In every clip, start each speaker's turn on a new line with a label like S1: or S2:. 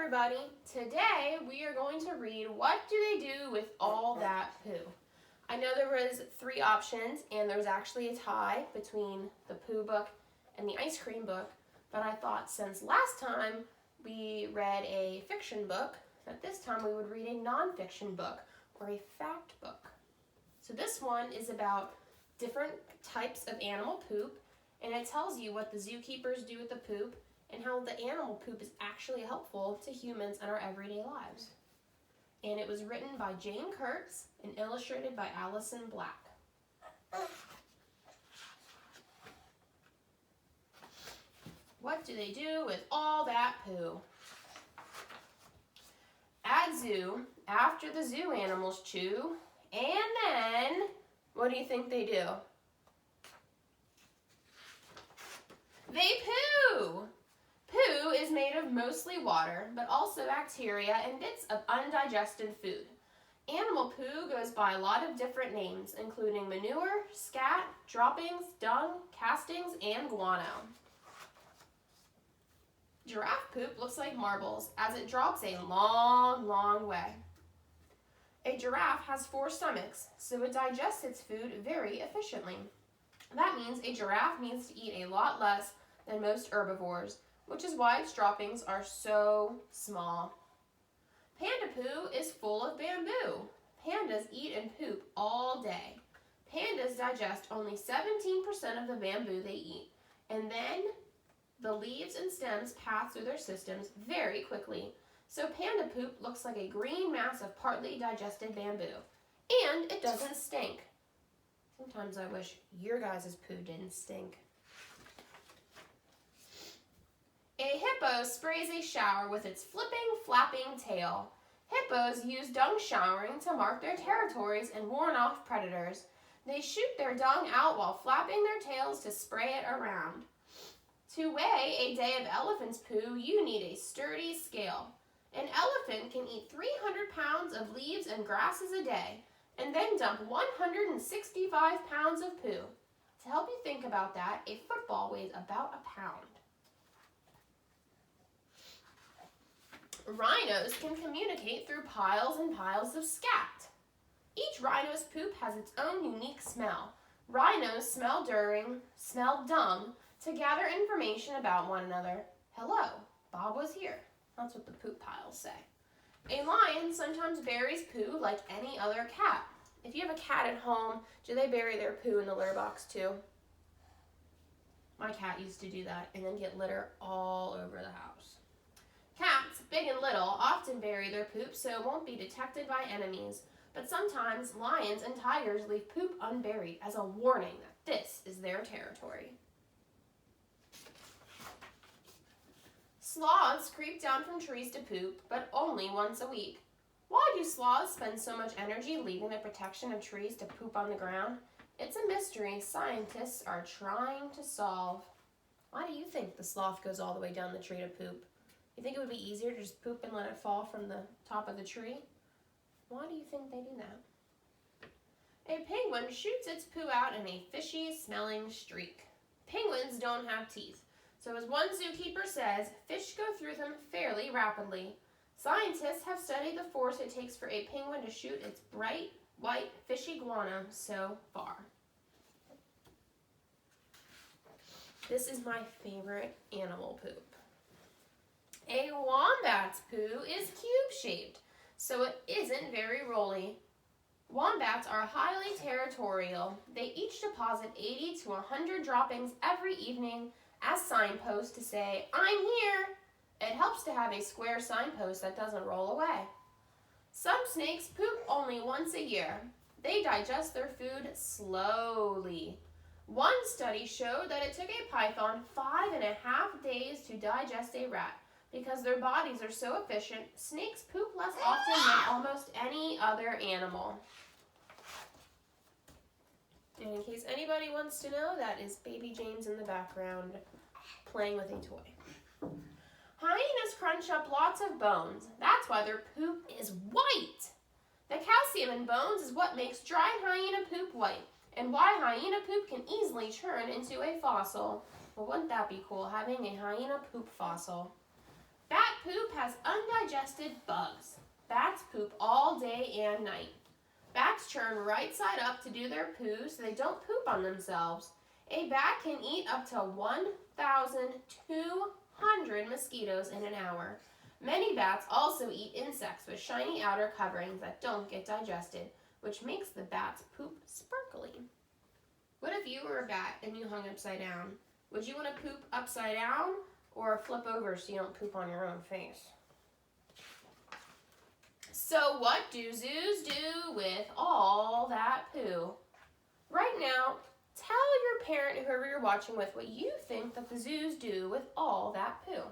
S1: everybody. Today we are going to read What Do They Do with All That Poo? I know there was 3 options and there was actually a tie between the poo book and the ice cream book, but I thought since last time we read a fiction book, that this time we would read a nonfiction book or a fact book. So this one is about different types of animal poop, and it tells you what the zookeepers do with the poop and how the animal poop is actually helpful to humans in our everyday lives. And it was written by Jane Kurtz and illustrated by Allison Black. What do they do with all that poo? At zoo, after the zoo animals chew, and then, what do you think they do? They poo! Poo is made of mostly water, but also bacteria and bits of undigested food. Animal poo goes by a lot of different names, including manure, scat, droppings, dung, castings, and guano. Giraffe poop looks like marbles, as it drops a long, long way. A giraffe has 4 stomachs, so it digests its food very efficiently. That means a giraffe needs to eat a lot less than most herbivores, which is why its droppings are so small. Panda poo is full of bamboo. Pandas eat and poop all day. Pandas digest only 17% of the bamboo they eat, and then the leaves and stems pass through their systems very quickly. So panda poop looks like a green mass of partly digested bamboo, and it doesn't stink. Sometimes I wish your guys' poo didn't stink. A hippo sprays a shower with its flipping, flapping tail. Hippos use dung showering to mark their territories and warn off predators. They shoot their dung out while flapping their tails to spray it around. To weigh a day of elephant's poo, you need a sturdy scale. An elephant can eat 300 pounds of leaves and grasses a day, and then dump 165 pounds of poo. To help you think about that, a football weighs about a pound. Rhinos can communicate through piles and piles of scat. Each rhino's poop has its own unique smell. Rhinos smell dung to gather information about one another. Hello, Bob was here. That's what the poop piles say. A lion sometimes buries poo like any other cat. If you have a cat at home, do they bury their poo in the litter box too? My cat used to do that and then get litter all over the house. Cats, big and little, often bury their poop so it won't be detected by enemies. But sometimes lions and tigers leave poop unburied as a warning that this is their territory. Sloths creep down from trees to poop, but only once a week. Why do sloths spend so much energy leaving the protection of trees to poop on the ground? It's a mystery scientists are trying to solve. Why do you think the sloth goes all the way down the tree to poop? You think it would be easier to just poop and let it fall from the top of the tree? Why do you think they do that? A penguin shoots its poo out in a fishy smelling streak. Penguins don't have teeth, so as one zookeeper says, fish go through them fairly rapidly. Scientists have studied the force it takes for a penguin to shoot its bright, white, fishy guano so far. This is my favorite animal poop. A wombat's poo is cube-shaped, so it isn't very rolly. Wombats are highly territorial. They each deposit 80 to 100 droppings every evening as signposts to say, "I'm here." It helps to have a square signpost that doesn't roll away. Some snakes poop only once a year. They digest their food slowly. One study showed that it took a python 5.5 days to digest a rat. Because their bodies are so efficient, snakes poop less often than almost any other animal. And in case anybody wants to know, that is baby James in the background playing with a toy. Hyenas crunch up lots of bones. That's why their poop is white. The calcium in bones is what makes dry hyena poop white, and why hyena poop can easily turn into a fossil. Well, wouldn't that be cool, having a hyena poop fossil? Bat poop has undigested undigested bugs. Bats poop all day and night. Bats turn right side up to do their poo so they don't poop on themselves. A bat can eat up to 1,200 mosquitoes in an hour. Many bats also eat insects with shiny outer coverings that don't get digested, which makes the bat's poop sparkly. What if you were a bat and you hung upside down? Would you want to poop upside down or flip over so you don't poop on your own face? So what do zoos do with all that poo? Right now, tell your parent, whoever you're watching with, what you think that the zoos do with all that poo.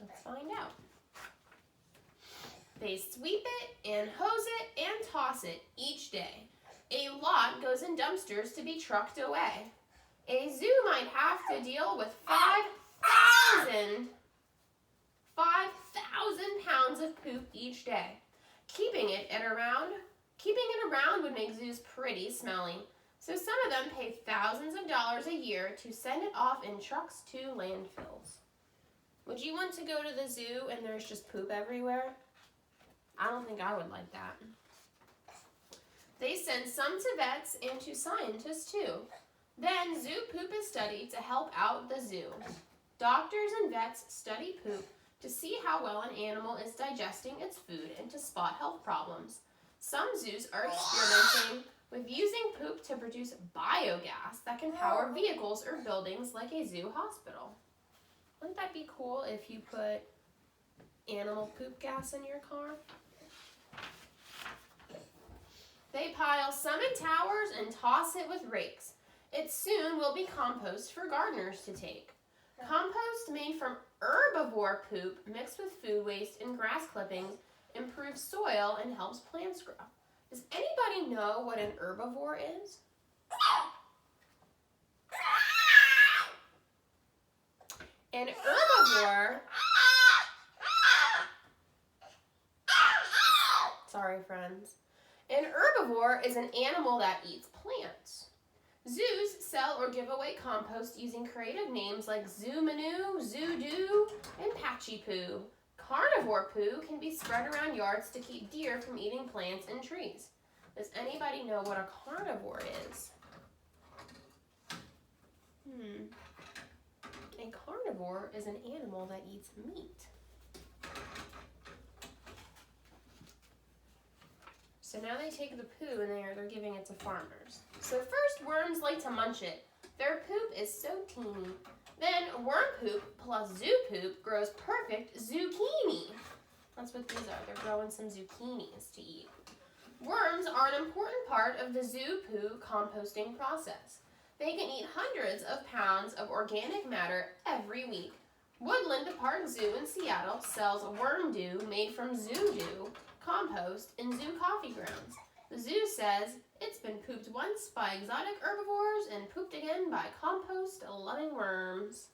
S1: Let's find out. They sweep it and hose it and toss it each day. A lot goes in dumpsters to be trucked away. A zoo might have to deal with 5,000 pounds of poop each day. Keeping it around would make zoos pretty smelly. So some of them pay thousands of dollars a year to send it off in trucks to landfills. Would you want to go to the zoo and there's just poop everywhere? I don't think I would like that. They send some to vets and to scientists too. Then zoo poop is studied to help out the zoo. Doctors and vets study poop to see how well an animal is digesting its food and to spot health problems. Some zoos are experimenting with using poop to produce biogas that can power vehicles or buildings like a zoo hospital. Wouldn't that be cool if you put animal poop gas in your car? They pile some in towers and toss it with rakes. It soon will be compost for gardeners to take. Compost made from herbivore poop mixed with food waste and grass clippings improves soil and helps plants grow. Does anybody know what an herbivore is? An herbivore... Sorry, friends. An herbivore is an animal that eats plants. Zoos sell or give away compost using creative names like Zoo-Manoo, Zoo-Doo, and Patchy-Poo. Carnivore poo can be spread around yards to keep deer from eating plants and trees. Does anybody know what a carnivore is? A carnivore is an animal that eats meat. So now they take the poo and they're giving it to farmers. So first, worms like to munch it. Their poop is so teeny. Then worm poop plus zoo poop grows perfect zucchini. That's what these are. They're growing some zucchinis to eat. Worms are an important part of the zoo poo composting process. They can eat hundreds of pounds of organic matter every week. Woodland Park Zoo in Seattle sells worm dew made from zoo dew compost in zoo coffee grounds. The zoo says it's been pooped once by exotic herbivores and pooped again by compost-loving worms.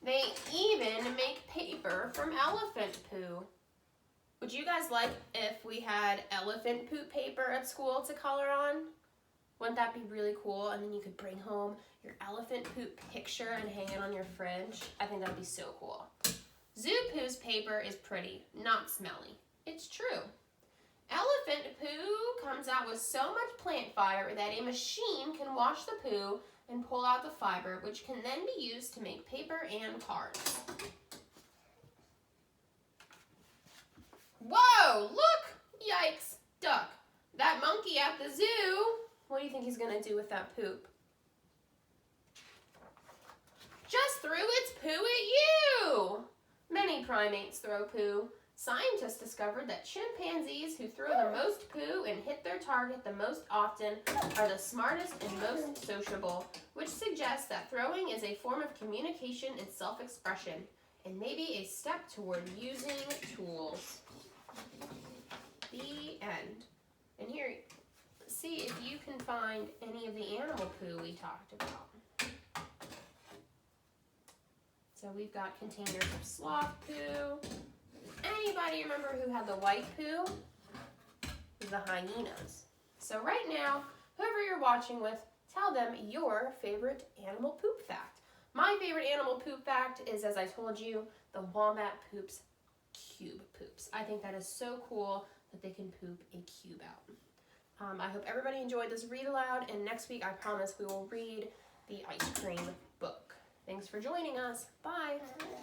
S1: They even make paper from elephant poo. Would you guys like if we had elephant poop paper at school to color on? Wouldn't that be really cool? And then you could bring home your elephant poop picture and hang it on your fridge. I think that would be so cool. Zoo poo's paper is pretty, not smelly. It's true. Elephant poo comes out with so much plant fiber that a machine can wash the poo and pull out the fiber, which can then be used to make paper and cards. Whoa, look! Yikes, duck. That monkey at the zoo, what do you think he's gonna do with that poop? Just threw its poo at you! Many primates throw poo. Scientists discovered that chimpanzees who throw the most poo and hit their target the most often are the smartest and most sociable, which suggests that throwing is a form of communication and self-expression, and maybe a step toward using tools. The end. And here, see if you can find any of the animal poo we talked about. So we've got containers of sloth poo. Anybody remember who had the white poo? The hyenas. So right now, whoever you're watching with, tell them your favorite animal poop fact. My favorite animal poop fact is, as I told you, the wombat poops cube poops. I think that is so cool that they can poop a cube out. I hope everybody enjoyed this read aloud, and next week I promise we will read the ice cream book. Thanks for joining us. Bye.